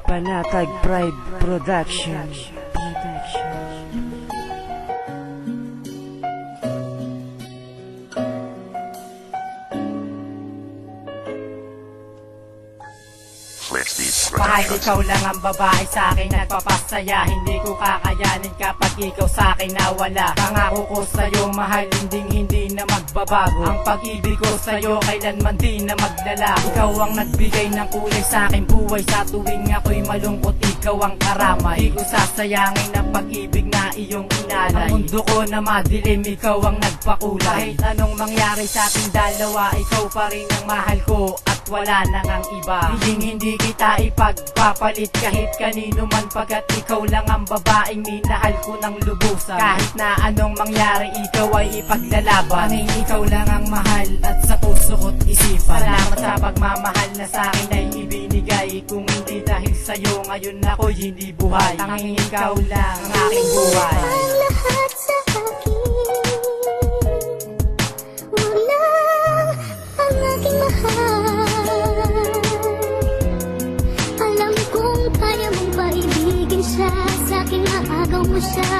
Panatag Pride Production. Kahit ikaw lang ang babae sa'kin nagpapasaya, hindi ko kakayanin kapag ikaw sa'kin nawala. Pangako ko sa'yo mahal, hindi na magbabago. Ang pag-ibig ko sa'yo kailanman di na maglala. Ikaw ang nagbigay ng kulay sa'king buhay, sa tuwing ako'y malungkot ikaw ang karamay. Di ko sasayangin ang pag-ibig na iyong inalay. Ang mundo ko na madilim, ikaw ang nagpakulay. Kahit anong mangyari sa ating dalawa, ikaw pa rin ang mahal ko at wala nang ang iba. Hindi kita ipagpapalit kahit kanino man, pagkat ikaw lang ang babaeng minahal ko ng lubusan. Kahit na anong mangyari, ikaw ay ipaglalaban. Tanging ikaw lang ang mahal at sa puso ko't isipan. Salamat sa pagmamahal na sa'kin ay ibinigay. Kung hindi dahil sa'yo, ngayon ako'y hindi buhay. Tanging ikaw lang ang aking buhay. Ang lahat sa akin, wala ang aking mahal. Alam kong kaya mong paibigin siya, sa'kin maagaw mo siya.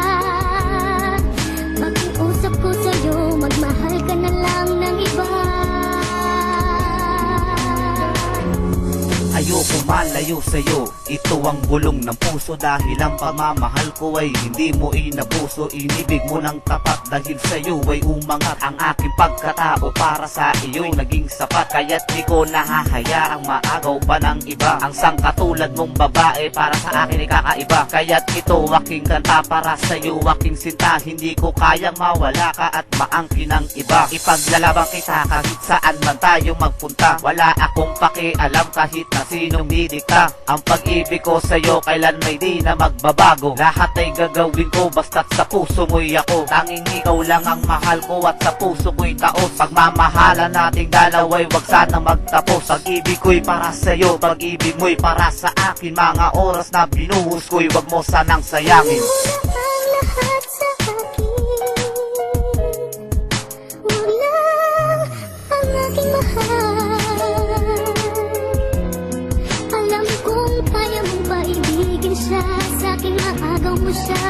Pag-iusap ko sa'yo, magmahal ka na lang ng iba. Ayoko malayo sa'yo, ito ang bulong ng puso. Dahil ang pagmamahal ko ay hindi mo inabuso. Inibig mo ng tapat dahil sa'yo ay umangat. Ang aking pagkatao para sa iyo'y naging sapat. Kaya't di ko nahahayaang maagaw pa ng iba. Ang sangkatulad mong babae para sa akin ay kakaiba. Kaya't ito aking kanta para sa'yo, aking sinta. Hindi ko kayang mawala ka at maangkin ng iba. Ipaglalaban kita kahit saan man tayo magpunta. Wala akong pakialam kahit na sinong didikta. Ang pag-ibig ko sa'yo kailan may di na magbabago. Lahat ay gagawin ko basta't sa puso mo'y ako. Tanging ikaw lang ang mahal ko at sa puso ko'y taos. Pagmamahalan nating dalaway wag sana magtapos. Pag-ibig ko'y para sa'yo, pag-ibig mo'y para sa akin. Mga oras na binuhos ko'y wag mo sanang sayangin. Ang lahat sa akin, wala ang aking mahal. Alam kong kaya mong paibigin siya, sa'kin maagaw mo siya.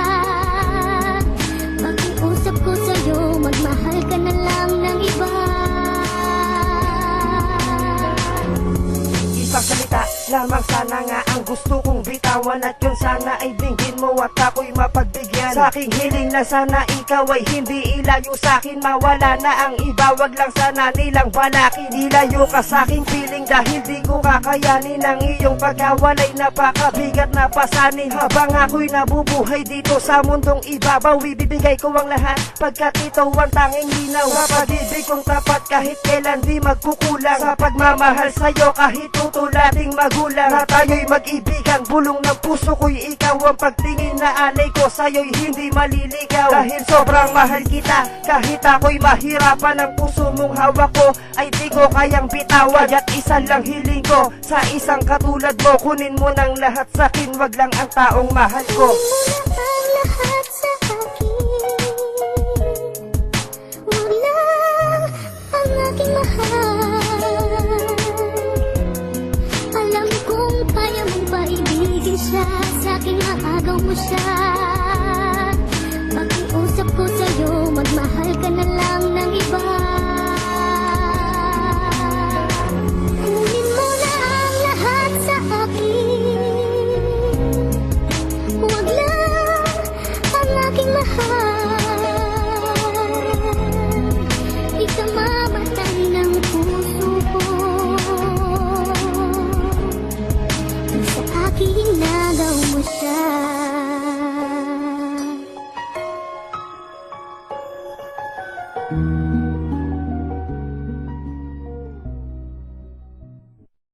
Pag-iusap ko sa'yo, magmahal ka na lang ng iba. Isang salita lamang sana nga ang gusto kong bitawan, at yun sana ay dinggin mo at ako'y mapagbigyan. Sa aking hiling na sana ikaw ay hindi ilayo sa'kin. Mawala na ang iba, wag lang sana nilang balakin. Ilayo ka sa'king piling dahil di ko kakayanin ang iyong pagkawalay. Napakabigat na pasanin habang ako'y nabubuhay dito sa mundong ibabaw. Ibibigay ko ang lahat pagkat ito ang tanging linaw. Sa pag-ibig kong tapat kahit kailan di magkukulang. Sa pagmamahal sa'yo kahit tutulating magulang. Na tayo'y mag-ibigan, bulong ng puso ko'y ikaw. Ang pagtingin na alay ko sa'yo'y hindi maliligaw. Dahil sobrang mahal kita, kahit ako'y mahirapan, ang puso mong hawak ko ay di ko kayang bitawan. At isa lang hiling ko sa isang katulad mo, kunin mo ng lahat sa'kin, wag lang ang taong mahal ko. Ang lahat sa akin, wala ang aking mahal. Alam kong kaya mong paibigin siya, sa'kin maagaw mo siya. Pag-iusap ko sa'yo, magmahal ka na lang ng iba. Kunin mo na ang lahat sa akin, wag lang ang aking mahal. Ikamamatay ng puso ko, sa akin nagaw mo siya.